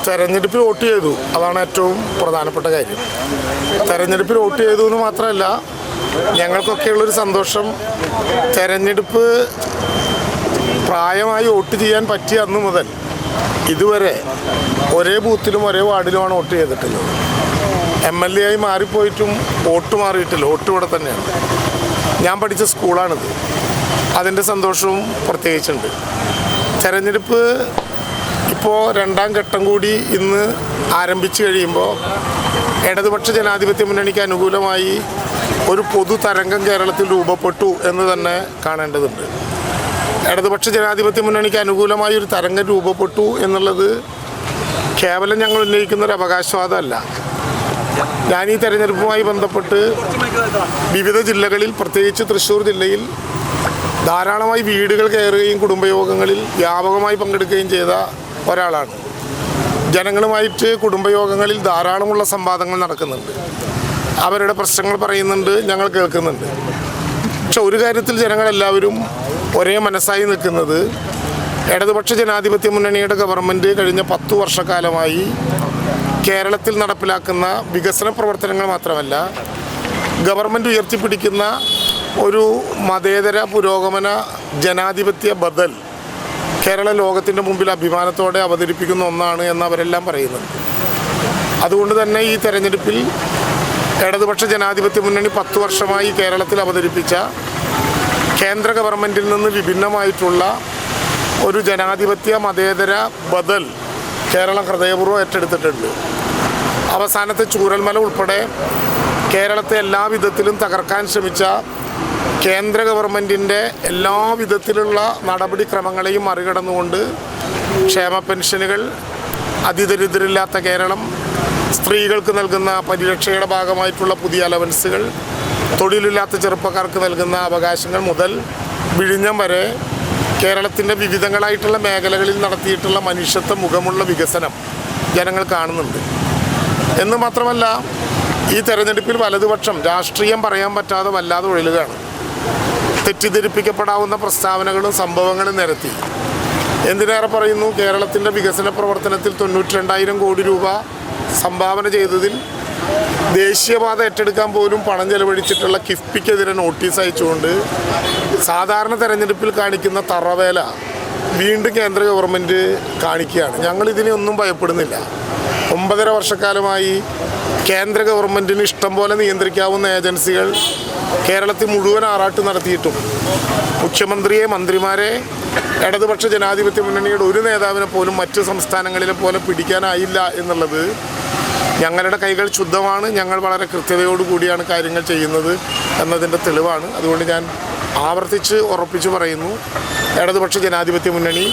തെരഞ്ഞെടുപ്പിൽ വോട്ട് ചെയ്തു, അതാണ് ഏറ്റവും പ്രധാനപ്പെട്ട കാര്യം. തെരഞ്ഞെടുപ്പിൽ വോട്ട് ചെയ്തു എന്ന് മാത്രമല്ല, ഞങ്ങൾക്കൊക്കെയുള്ളൊരു സന്തോഷം, തെരഞ്ഞെടുപ്പ് പ്രായമായി വോട്ട് ചെയ്യാൻ പറ്റിയ അന്ന് മുതൽ ഇതുവരെ ഒരേ ബൂത്തിലും ഒരേ വാർഡിലുമാണ് വോട്ട് ചെയ്തിട്ടുള്ളത്. MLA ആയി മാറിപ്പോയിട്ടും വോട്ട് മാറിയിട്ടില്ല, വോട്ട് ഇവിടെ തന്നെയാണ്. ഞാൻ പഠിച്ച സ്കൂളാണിത്, അതിൻ്റെ സന്തോഷവും പ്രത്യേകിച്ചുണ്ട്. തെരഞ്ഞെടുപ്പ് ഇപ്പോൾ രണ്ടാം ഘട്ടം കൂടി ഇന്ന് ആരംഭിച്ചു കഴിയുമ്പോൾ ഇടതുപക്ഷ ജനാധിപത്യ മുന്നണിക്ക് അനുകൂലമായി ഒരു പൊതു തരംഗം കേരളത്തിൽ രൂപപ്പെട്ടു എന്ന് തന്നെ കാണേണ്ടതുണ്ട്. ഇടതുപക്ഷ ജനാധിപത്യ മുന്നണിക്ക് അനുകൂലമായി ഒരു തരംഗം രൂപപ്പെട്ടു എന്നുള്ളത് കേവലം ഞങ്ങൾ ഉന്നയിക്കുന്നൊരു അവകാശവാദമല്ല. ഞാൻ ഈ തെരഞ്ഞെടുപ്പുമായി ബന്ധപ്പെട്ട് വിവിധ ജില്ലകളിൽ, പ്രത്യേകിച്ച് തൃശ്ശൂർ ജില്ലയിൽ ധാരാളമായി വീടുകൾ കയറുകയും കുടുംബയോഗങ്ങളിൽ വ്യാപകമായി പങ്കെടുക്കുകയും ചെയ്ത ഒരാളാണ്. ജനങ്ങളുമായിട്ട് കുടുംബയോഗങ്ങളിൽ ധാരാളമുള്ള സംവാദങ്ങൾ നടക്കുന്നുണ്ട്, അവരുടെ പ്രശ്നങ്ങൾ പറയുന്നുണ്ട്, ഞങ്ങൾ കേൾക്കുന്നുണ്ട്. പക്ഷെ ഒരു കാര്യത്തിൽ ജനങ്ങളെല്ലാവരും ഒരേ മനസ്സായി നിൽക്കുന്നത്, ഇടതുപക്ഷ ജനാധിപത്യ മുന്നണിയുടെ ഗവൺമെൻറ് കഴിഞ്ഞ 10 വർഷക്കാലമായി കേരളത്തിൽ നടപ്പിലാക്കുന്ന വികസന പ്രവർത്തനങ്ങൾ മാത്രമല്ല, ഗവൺമെൻറ് ഉയർത്തിപ്പിടിക്കുന്ന ഒരു മതേതര പുരോഗമന ജനാധിപത്യ ബദൽ കേരള ലോകത്തിൻ്റെ മുമ്പിൽ അഭിമാനത്തോടെ അവതരിപ്പിക്കുന്ന ഒന്നാണ് എന്ന് അവരെല്ലാം പറയുന്നുണ്ട്. അതുകൊണ്ട് തന്നെ ഈ തെരഞ്ഞെടുപ്പിൽ ഇടതുപക്ഷ ജനാധിപത്യ മുന്നണി 10 വർഷമായി കേരളത്തിൽ അവതരിപ്പിച്ച കേന്ദ്ര ഗവൺമെൻറ്റിൽ നിന്ന് വിഭിന്നമായിട്ടുള്ള ഒരു ജനാധിപത്യ മതേതര ബദൽ കേരളം ഹൃദയപൂർവ്വം ഏറ്റെടുത്തിട്ടുണ്ട്. അവസാനത്തെ ചൂരൽമല ഉൾപ്പെടെ കേരളത്തെ എല്ലാ വിധത്തിലും തകർക്കാൻ ശ്രമിച്ച കേന്ദ്ര ഗവൺമെൻറ്റിൻ്റെ എല്ലാ വിധത്തിലുള്ള നടപടിക്രമങ്ങളെയും മറികടന്നുകൊണ്ട് ക്ഷേമ പെൻഷനുകൾ, അതിദരിദ്രരില്ലാത്ത കേരളം, സ്ത്രീകൾക്ക് നൽകുന്ന പരിരക്ഷയുടെ ഭാഗമായിട്ടുള്ള പുതിയ അലവൻസുകൾ, തൊഴിലില്ലാത്ത ചെറുപ്പക്കാർക്ക് നൽകുന്ന അവകാശങ്ങൾ മുതൽ വിഴിഞ്ഞം വരെ കേരളത്തിൻ്റെ വിവിധങ്ങളായിട്ടുള്ള മേഖലകളിൽ നടത്തിയിട്ടുള്ള മനുഷ്യത്വ മുഖമുള്ള വികസനം ജനങ്ങൾ കാണുന്നുണ്ട്. എന്ന് മാത്രമല്ല, ഈ തെരഞ്ഞെടുപ്പിൽ വലതുപക്ഷം രാഷ്ട്രീയം പറയാൻ പറ്റാതെ വല്ലാതെ ഒഴിലുകയാണ്. തെറ്റിദ്ധരിപ്പിക്കപ്പെടാവുന്ന പ്രസ്താവനകളും സംഭവങ്ങളും നിരത്തി. എന്തിനേറെ പറയുന്നു, കേരളത്തിൻ്റെ വികസന പ്രവർത്തനത്തിൽ 92,000 കോടി രൂപ സംഭാവന ചെയ്തതിൽ ദേശീയപാത ഏറ്റെടുക്കാൻ പോലും പണം ചെലവഴിച്ചിട്ടുള്ള കിഫ്ബിക്കെതിരെ നോട്ടീസ് അയച്ചുകൊണ്ട് സാധാരണ തെരഞ്ഞെടുപ്പിൽ കാണിക്കുന്ന തറവേല വീണ്ടും കേന്ദ്ര ഗവൺമെൻറ് കാണിക്കുകയാണ്. ഞങ്ങളിതിനെ ഒന്നും ഭയപ്പെടുന്നില്ല. 9.5 വർഷക്കാലമായി കേന്ദ്ര ഗവൺമെൻറ്റിന് ഇഷ്ടം പോലെ നിയന്ത്രിക്കാവുന്ന ഏജൻസികൾ കേരളത്തിൽ മുഴുവൻ ആറാട്ട് നടത്തിയിട്ടും മുഖ്യമന്ത്രിയെ, മന്ത്രിമാരെ ഇടതുപക്ഷ ജനാധിപത്യ മുന്നണിയുടെ ഒരു നേതാവിനെ പോലും മറ്റ് സംസ്ഥാനങ്ങളിലെ പോലെ പിടിക്കാനായില്ല എന്നുള്ളത് ഞങ്ങളുടെ കൈകൾ ശുദ്ധമാണ്, ഞങ്ങൾ വളരെ കൃത്യതയോടുകൂടിയാണ് കാര്യങ്ങൾ ചെയ്യുന്നത് എന്നതിൻ്റെ തെളിവാണ്. അതുകൊണ്ട് ഞാൻ ആവർത്തിച്ച് ഉറപ്പിച്ചു പറയുന്നു, ഇടതുപക്ഷ ജനാധിപത്യ മുന്നണി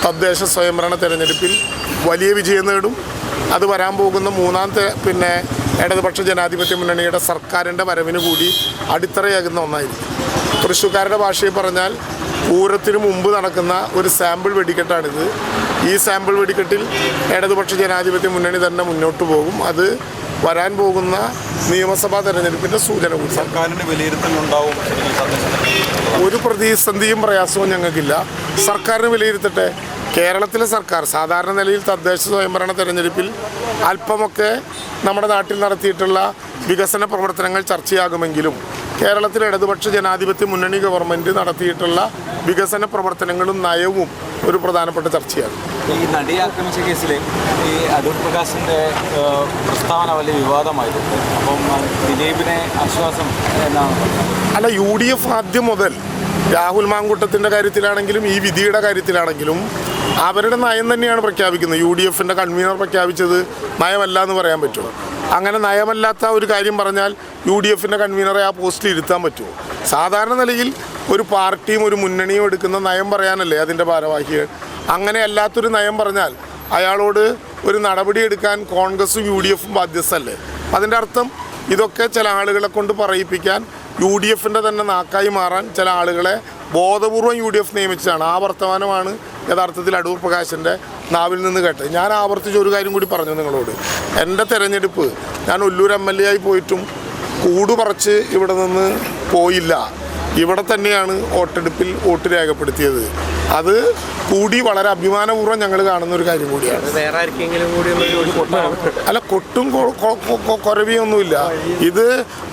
തദ്ദേശ സ്വയംഭരണ തെരഞ്ഞെടുപ്പിൽ വലിയ വിജയം നേടും. അത് വരാൻ പോകുന്ന മൂന്നാമത്തെ ഇടതുപക്ഷ ജനാധിപത്യ മുന്നണിയുടെ സർക്കാരിൻ്റെ വരവിന് കൂടി അടിത്തറയാകുന്ന ഒന്നായിരിക്കും. തൃശ്ശൂർക്കാരുടെ ഭാഷയിൽ പറഞ്ഞാൽ പൂരത്തിന് മുമ്പ് നടക്കുന്ന ഒരു സാമ്പിൾ വെടിക്കെട്ടാണിത്. ഈ സാമ്പിൾ വെടിക്കെട്ടിൽ ഇടതുപക്ഷ ജനാധിപത്യ മുന്നണി തന്നെ മുന്നോട്ട് പോകും. അത് വരാൻ പോകുന്ന നിയമസഭാ തെരഞ്ഞെടുപ്പിൻ്റെ സൂചന കൂടി. സർക്കാരിൻ്റെ വിലയിരുത്തലുണ്ടാവും. ഒരു പ്രതിസന്ധിയും പ്രയാസവും ഞങ്ങൾക്കില്ല. സർക്കാരിന് വിലയിരുത്തട്ടെ. കേരളത്തിലെ സർക്കാർ സാധാരണ നിലയിൽ തദ്ദേശ സ്വയംഭരണ തെരഞ്ഞെടുപ്പിൽ അല്പമൊക്കെ നമ്മുടെ നാട്ടിൽ നടത്തിയിട്ടുള്ള വികസന പ്രവർത്തനങ്ങൾ ചർച്ചയാകുമെങ്കിലും കേരളത്തിലെ ഇടതുപക്ഷ ജനാധിപത്യ മുന്നണി ഗവൺമെൻറ് നടത്തിയിട്ടുള്ള വികസന പ്രവർത്തനങ്ങളും നയവും ഒരു പ്രധാനപ്പെട്ട ചർച്ചയാണ്. ഈ നടിയെ ആക്രമിച്ച കേസിൽ ഈ അടൂർ പ്രകാശിൻ്റെ പ്രസ്താവന വലിയ വിവാദമായിരുന്നു. അപ്പം ദിലീപിനെ ആശ്വാസം എന്നാണ്. അല്ല, UDF ആദ്യം മുതൽ രാഹുൽ മാങ്കൂട്ടത്തിൻ്റെ കാര്യത്തിലാണെങ്കിലും ഈ വിധിയുടെ കാര്യത്തിലാണെങ്കിലും അവരുടെ നയം തന്നെയാണ് പ്രഖ്യാപിക്കുന്നത്. UDFൻ്റെ കൺവീനർ പ്രഖ്യാപിച്ചത് നയമല്ല എന്ന് പറയാൻ പറ്റുമോ? അങ്ങനെ നയമല്ലാത്ത ഒരു കാര്യം പറഞ്ഞാൽ UDFൻ്റെ കൺവീനറെ ആ പോസ്റ്റിൽ ഇരുത്താൻ പറ്റുമോ? സാധാരണ നിലയിൽ ഒരു പാർട്ടിയും ഒരു മുന്നണിയും എടുക്കുന്ന നയം പറയാനല്ലേ അതിൻ്റെ ഭാരവാഹികൾ. അങ്ങനെ അല്ലാത്തൊരു നയം പറഞ്ഞാൽ അയാളോട് ഒരു നടപടി എടുക്കാൻ കോൺഗ്രസും UDFും ബാധ്യസ്ഥല്ലേ? അതിൻ്റെ അർത്ഥം ഇതൊക്കെ ചില ആളുകളെ കൊണ്ട് പറയിപ്പിക്കാൻ, UDFൻ്റെ തന്നെ നാക്കായി മാറാൻ ചില ആളുകളെ ബോധപൂർവം UDF നിയമിച്ചതാണ്. ആ വർത്തമാനമാണ് യഥാർത്ഥത്തിൽ അടൂർ പ്രകാശിൻ്റെ നാവിൽ നിന്ന് കേട്ടത്. ഞാൻ ആവർത്തിച്ച് ഒരു കാര്യം കൂടി പറഞ്ഞു നിങ്ങളോട്. എൻ്റെ തെരഞ്ഞെടുപ്പ് ഞാൻ ഒല്ലൂർ MLA ആയി പോയിട്ടും കൂടുപറച്ച് ഇവിടെ നിന്ന് പോയില്ല. ഇവിടെ തന്നെയാണ് വോട്ടെടുപ്പിൽ വോട്ട് രേഖപ്പെടുത്തിയത്. അത് കൂടി വളരെ അഭിമാനപൂർവ്വം ഞങ്ങൾ കാണുന്ന ഒരു കാര്യം കൂടിയാണ്. വേറെ ആർക്കെങ്കിലും കൂടി അല്ല, കൊട്ടും കുറവിയൊന്നുമില്ല. ഇത്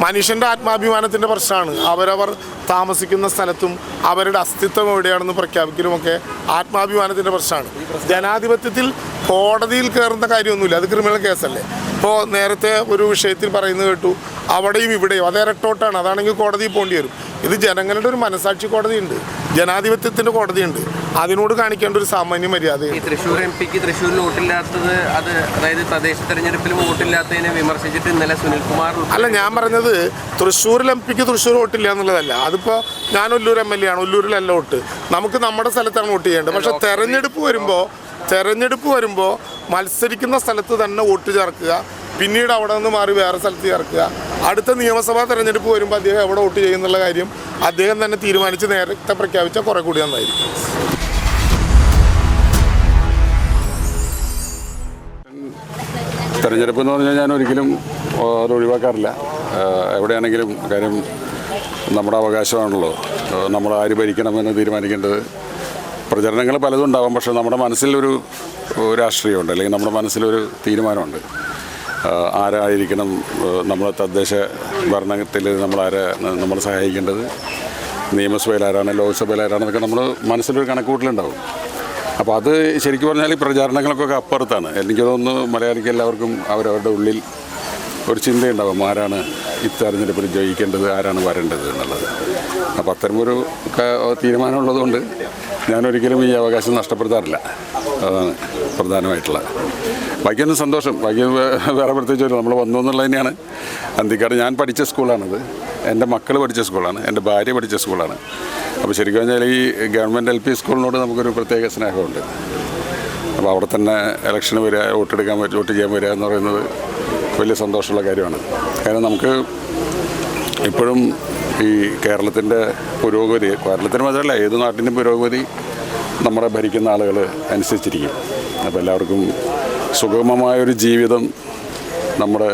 മനുഷ്യൻ്റെ ആത്മാഭിമാനത്തിൻ്റെ പ്രശ്നമാണ്. അവരവർ താമസിക്കുന്ന സ്ഥലത്തും അവരുടെ അസ്തിത്വം എവിടെയാണെന്ന് പ്രഖ്യാപിക്കലുമൊക്കെ ആത്മാഭിമാനത്തിൻ്റെ പ്രശ്നമാണ്. ജനാധിപത്യത്തിൽ കോടതിയിൽ കയറുന്ന കാര്യമൊന്നുമില്ല, അത് ക്രിമിനൽ കേസല്ലേ. ഇപ്പോൾ നേരത്തെ ഒരു വിഷയത്തിൽ പറയുന്നത് കേട്ടു, അവിടെയും ഇവിടെയും അത് ഇരട്ടോട്ടാണ്, അതാണെങ്കിൽ കോടതിയിൽ പോകേണ്ടി വരും. ഇത് ജനങ്ങളുടെ ഒരു മനസാക്ഷി കോടതിയുണ്ട്, ജനാധിപത്യത്തിൻ്റെ കോടതിയുണ്ട്. അതിനോട് കാണിക്കേണ്ട ഒരു സാമാന്യ മര്യാദ. ഈ തൃശ്ശൂർ എംപിക്ക് തൃശ്ശൂരിൽ വോട്ടില്ലാത്തത്, അത് അതായത് തദ്ദേശ തെരഞ്ഞെടുപ്പിൽ വോട്ടില്ലാത്തതിനെ വിമർശിച്ചിട്ട് ഇന്നലെ സുനിൽകുമാർ അല്ല, ഞാൻ പറഞ്ഞത് തൃശ്ശൂരിൽ എംപിക്ക് തൃശ്ശൂർ വോട്ടില്ല എന്നുള്ളതല്ല. അതിപ്പോൾ ഞാൻ ഒല്ലൂർ MLA ആണ്, ഒല്ലൂരിലല്ല വോട്ട്. നമുക്ക് നമ്മുടെ സ്ഥലത്താണ് വോട്ട് ചെയ്യേണ്ടത്. പക്ഷേ തെരഞ്ഞെടുപ്പ് വരുമ്പോൾ മത്സരിക്കുന്ന സ്ഥലത്ത് തന്നെ വോട്ട് ചേർക്കുക, പിന്നീട് അവിടെ നിന്ന് മാറി വേറെ സ്ഥലത്ത് ചേർക്കുക. അടുത്ത നിയമസഭാ തെരഞ്ഞെടുപ്പ് വരുമ്പോൾ അദ്ദേഹം എവിടെ വോട്ട് ചെയ്യുന്നുള്ള കാര്യം അദ്ദേഹം തന്നെ തീരുമാനിച്ച് നേരത്തെ പ്രഖ്യാപിച്ചാൽ കുറെ കൂടി നന്നായിരിക്കും. തെരഞ്ഞെടുപ്പ് എന്ന് പറഞ്ഞാൽ ഞാൻ ഒരിക്കലും അത് ഒഴിവാക്കാറില്ല. എവിടെയാണെങ്കിലും കാര്യം നമ്മുടെ അവകാശമാണല്ലോ. നമ്മൾ ആര് ഭരിക്കണമെന്ന് തീരുമാനിക്കേണ്ടത്. പ്രചരണങ്ങൾ പലതും ഉണ്ടാകും, പക്ഷേ നമ്മുടെ മനസ്സിലൊരു രാഷ്ട്രീയമുണ്ട്, അല്ലെങ്കിൽ നമ്മുടെ മനസ്സിലൊരു തീരുമാനമുണ്ട്. ആരായിരിക്കണം നമ്മുടെ തദ്ദേശ ഭരണത്തിൽ നമ്മൾ സഹായിക്കേണ്ടത്, നിയമസഭയിൽ ആരാണ്, ലോക്സഭയിൽ ആരാണെന്നൊക്കെ നമ്മൾ മനസ്സിലൊരു കണക്കുകൂട്ടലുണ്ടാവും. അപ്പോൾ അത് ശരിക്കും പറഞ്ഞാൽ ഈ പ്രചാരണങ്ങൾക്കൊക്കെ അപ്പുറത്താണ്. എനിക്ക് തോന്നുന്നു മലയാളിക്ക് എല്ലാവർക്കും അവരവരുടെ ഉള്ളിൽ ഒരു ചിന്തയുണ്ടാകും, ആരാണ് ഇത്തെരഞ്ഞെടുപ്പിൽ ജയിക്കേണ്ടത്, ആരാണ് വരേണ്ടത് എന്നുള്ളത്. അപ്പോൾ അത്തരമൊരു തീരുമാനമുള്ളതുകൊണ്ട് ഞാനൊരിക്കലും ഈ അവകാശം നഷ്ടപ്പെടുത്താറില്ല. അതാണ് പ്രധാനമായിട്ടുള്ള. ബാക്കിയൊന്നും സന്തോഷം. ബാക്കി വേറെ പ്രത്യേകിച്ച് വരും. നമ്മൾ വന്നു എന്നുള്ളത് തന്നെയാണ്. അന്തിക്കാട് ഞാൻ പഠിച്ച സ്കൂളാണിത്, എൻ്റെ മക്കൾ പഠിച്ച സ്കൂളാണ്, എൻ്റെ ഭാര്യ പഠിച്ച സ്കൂളാണ്. അപ്പോൾ ശരിക്കും പറഞ്ഞാൽ ഈ ഗവൺമെൻറ് LP സ്കൂളിനോട് നമുക്കൊരു പ്രത്യേക സ്നേഹമുണ്ട്. അപ്പോൾ അവിടെ തന്നെ ഇലക്ഷന് വരിക, വോട്ട് ചെയ്യാൻ വരിക എന്ന് പറയുന്നത് വലിയ സന്തോഷമുള്ള കാര്യമാണ്. കാരണം നമുക്ക് ഇപ്പോഴും ഈ കേരളത്തിൻ്റെ പുരോഗതി, കേരളത്തിന് മാത്രമല്ല ഏത് നാട്ടിൻ്റെയും പുരോഗതി നമ്മളെ ഭരിക്കുന്ന ആളുകൾ അനുസരിച്ചിരിക്കും. അപ്പോൾ എല്ലാവർക്കും സുഗമമായൊരു ജീവിതം, നമ്മുടെ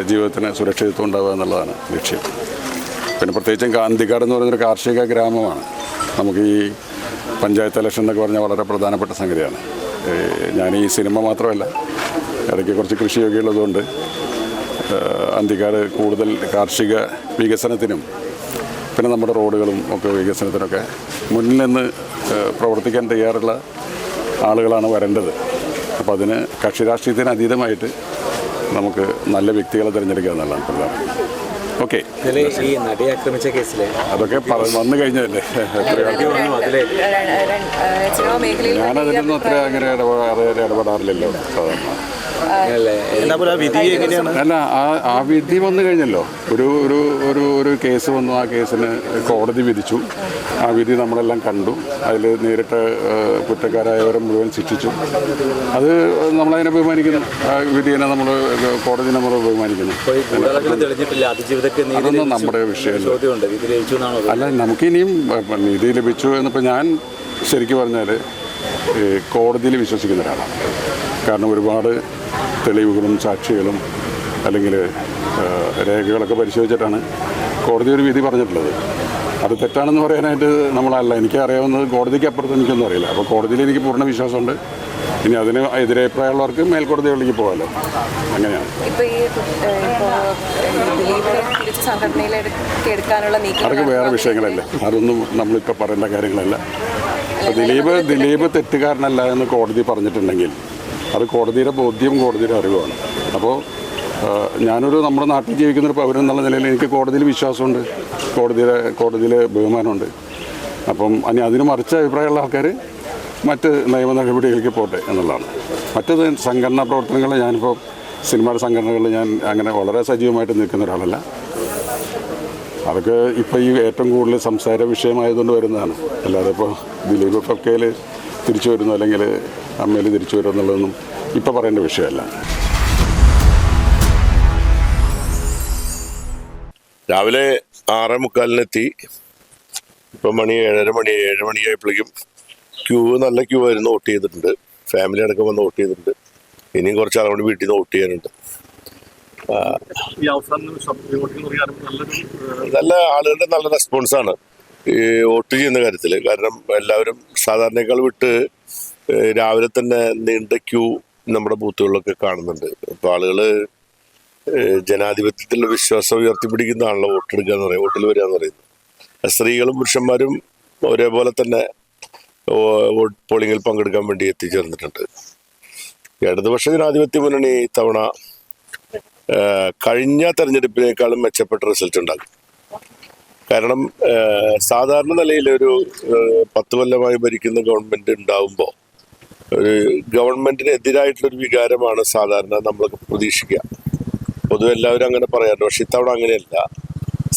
ജീവിതത്തിന് സുരക്ഷിതത്വം ഉണ്ടാവുക എന്നുള്ളതാണ് ലക്ഷ്യം. പിന്നെ പ്രത്യേകിച്ചും അന്തിക്കാട് എന്ന് പറയുന്നൊരു കാർഷിക ഗ്രാമമാണ്. നമുക്ക് ഈ പഞ്ചായത്ത് ഇലക്ഷൻ എന്നൊക്കെ പറഞ്ഞാൽ വളരെ പ്രധാനപ്പെട്ട സംഗതിയാണ്. ഞാൻ ഈ സിനിമ മാത്രമല്ല, ഇടയ്ക്ക് കുറച്ച് കൃഷിയൊക്കെ ഉള്ളതുകൊണ്ട് അന്തിക്കാട് കൂടുതൽ കാർഷിക വികസനത്തിനും പിന്നെ നമ്മുടെ റോഡുകളും ഒക്കെ വികസനത്തിനൊക്കെ മുന്നിൽ നിന്ന് പ്രവർത്തിക്കാൻ തയ്യാറുള്ള ആളുകളാണ് വരേണ്ടത്. അപ്പോൾ അതിന് കക്ഷി രാഷ്ട്രീയത്തിന് അതീതമായിട്ട് നമുക്ക് നല്ല വ്യക്തികളെ തിരഞ്ഞെടുക്കുക എന്നുള്ളതാണ് പ്രധാനം. ഓക്കെ, ഈ നടിയെ ആക്രമിച്ച കേസിലെ അതൊക്കെ വന്നു കഴിഞ്ഞതല്ലേ. ഞാനതിലൊന്നും അത്ര അങ്ങനെ ഇടപെടാറില്ലല്ലോ സാധാരണ. അല്ല, ആ വിധി വന്നു കഴിഞ്ഞല്ലോ. ഒരു കേസ് വന്നു, ആ കേസിന് കോടതി വിധിച്ചു. ആ വിധി നമ്മളെല്ലാം കണ്ടു. അതിൽ നേരിട്ട് കുറ്റക്കാരായവരെ മുഴുവൻ ശിക്ഷിച്ചു. അത് നമ്മളതിനെ ബഹുമാനിക്കുന്നു. ആ വിധിയെ നമ്മൾ കോടതി നമ്മൾ ബഹുമാനിക്കുന്നു. അതൊന്നും നമ്മുടെ വിഷയമല്ല. അല്ല, നമുക്കിനിയും നീതി ലഭിച്ചു എന്നിപ്പോൾ ഞാൻ ശരിക്കും പറഞ്ഞാൽ കോടതിയിൽ വിശ്വസിക്കുന്ന ഒരാളാണ്. കാരണം ഒരുപാട് തെളിവുകളും സാക്ഷികളും അല്ലെങ്കിൽ രേഖകളൊക്കെ പരിശോധിച്ചിട്ടാണ് കോടതി ഒരു വിധി പറഞ്ഞിട്ടുള്ളത്. അത് തെറ്റാണെന്ന് പറയാനായിട്ട് നമ്മളല്ല. എനിക്ക് അറിയാവുന്നത് കോടതിക്ക് അപ്പുറത്ത് എനിക്കൊന്നും അറിയില്ല. അപ്പോൾ കോടതിയിൽ എനിക്ക് പൂർണ്ണ വിശ്വാസമുണ്ട്. ഇനി അതിന് എതിരഭിപ്രായമുള്ളവർക്ക് മേൽക്കോടതികളിലേക്ക് പോകാമല്ലോ. അങ്ങനെയാണ്. അതൊക്കെ വേറെ വിഷയങ്ങളല്ലേ, അതൊന്നും നമ്മളിപ്പോൾ പറയേണ്ട കാര്യങ്ങളല്ല. ദിലീപ് തെറ്റുകാരനല്ല എന്ന് കോടതി പറഞ്ഞിട്ടുണ്ടെങ്കിൽ അത് കോടതിയുടെ ബോധ്യം, കോടതിയുടെ അറിവാണ്. അപ്പോൾ ഞാനൊരു നമ്മുടെ നാട്ടിൽ ജീവിക്കുന്നൊരു പൗരൻ എന്നുള്ള നിലയിൽ എനിക്ക് കോടതിയിൽ വിശ്വാസമുണ്ട്, കോടതിയിൽ ബഹുമാനമുണ്ട്. അപ്പം അതിന് മറിച്ച അഭിപ്രായമുള്ള ആൾക്കാർ മറ്റ് നിയമ നടപടികളിലേക്ക് പോട്ടെ എന്നുള്ളതാണ്. മറ്റത് സംഘടനാ പ്രവർത്തനങ്ങൾ, ഞാനിപ്പോൾ സിനിമയുടെ സംഘടനകളിൽ ഞാൻ അങ്ങനെ വളരെ സജീവമായിട്ട് നിൽക്കുന്ന ഒരാളല്ല. അതൊക്കെ ഇപ്പോൾ ഈ ഏറ്റവും കൂടുതൽ സംസാര വിഷയമായതുകൊണ്ട് വരുന്നതാണ്. അല്ലാതെ ഇപ്പോൾ ദിലീപ് ഫക്കയിൽ തിരിച്ചു വരുന്നു അല്ലെങ്കിൽ അമ്മയിൽ തിരിച്ചു വരുന്നു എന്നുള്ളതൊന്നും ഇപ്പോൾ പറയേണ്ട വിഷയമല്ല. രാവിലെ 6:45 ഇപ്പം മണി 7 മണിയായപ്പോഴേക്കും നല്ല ക്യൂ ആയിരുന്നു. വോട്ട് ചെയ്തിട്ടുണ്ട്. ഫാമിലി അടക്കം വന്ന് വോട്ട് ചെയ്തിട്ടുണ്ട്. ഇനിയും കുറച്ച് ആളുകൾ വീട്ടിൽ നിന്ന് വോട്ട് ചെയ്യാനുണ്ട്. നല്ല ആളുകളുടെ നല്ല റെസ്പോൺസാണ്. ഈ വോട്ട് ചെയ്യുന്ന കാര്യത്തിൽ. കാരണം എല്ലാവരും സാധാരണയേക്കാൾ വിട്ട് രാവിലെ തന്നെ നീണ്ട ക്യൂ നമ്മുടെ ബൂത്തുകളിലൊക്കെ കാണുന്നുണ്ട്. അപ്പോൾ ആളുകൾ ജനാധിപത്യത്തിലുള്ള വിശ്വാസം ഉയർത്തിപ്പിടിക്കുന്നതാണല്ലോ വോട്ടെടുക്കുക എന്ന് പറയുന്നത്, വോട്ടിൽ വരിക എന്ന് പറയുന്നത്. സ്ത്രീകളും പുരുഷന്മാരും ഒരേപോലെ തന്നെ വോട്ട് പോളിങ്ങിൽ പങ്കെടുക്കാൻ വേണ്ടി എത്തിച്ചേർന്നിട്ടുണ്ട്. ഇടതുപക്ഷ ജനാധിപത്യ മുന്നണി ഇത്തവണ കഴിഞ്ഞ തെരഞ്ഞെടുപ്പിനേക്കാളും മെച്ചപ്പെട്ട റിസൾട്ട് ഉണ്ടാകും. കാരണം സാധാരണ നിലയിൽ ഒരു 10 കൊല്ലമായി ഭരിക്കുന്ന ഗവൺമെന്റ് ഉണ്ടാവുമ്പോൾ ഒരു ഗവൺമെന്റിന് എതിരായിട്ടുള്ളൊരു വികാരമാണ് സാധാരണ നമ്മളൊക്കെ പ്രതീക്ഷിക്കുക. പൊതുവെ എല്ലാവരും അങ്ങനെ പറയാറുണ്ട്. പക്ഷെ ഇത്തവണ അങ്ങനെയല്ല.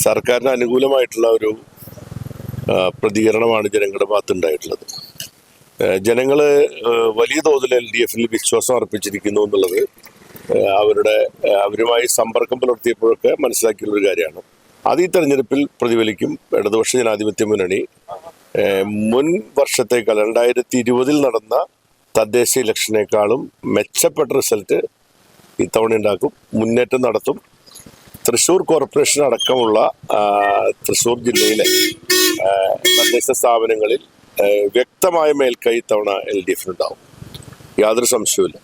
സർക്കാരിന് അനുകൂലമായിട്ടുള്ള ഒരു പ്രതികരണമാണ് ജനങ്ങളുടെ ഭാഗത്തുണ്ടായിട്ടുള്ളത്. ജനങ്ങൾ വലിയ തോതിൽ LDF-ൽ വിശ്വാസം അർപ്പിച്ചിരിക്കുന്നു എന്നുള്ളത് അവരുമായി സമ്പർക്കം പുലർത്തിയപ്പോഴൊക്കെ മനസ്സിലാക്കിയുള്ളൊരു കാര്യമാണ്. അത് ഈ തെരഞ്ഞെടുപ്പിൽ പ്രതിഫലിക്കും. ഇടതുപക്ഷ ജനാധിപത്യ മുന്നണി മുൻ വർഷത്തേക്കാൾ 2020 നടന്ന തദ്ദേശ ഇലക്ഷനേക്കാളും മെച്ചപ്പെട്ട റിസൾട്ട് ഇത്തവണ ഉണ്ടാക്കും, മുന്നേറ്റം നടത്തും. തൃശ്ശൂർ കോർപ്പറേഷൻ അടക്കമുള്ള തൃശ്ശൂർ ജില്ലയിലെ തദ്ദേശ സ്ഥാപനങ്ങളിൽ വ്യക്തമായ മേൽക്കൈ ഇത്തവണ LDF-നുണ്ടാവും, യാതൊരു സംശയവുമില്ല.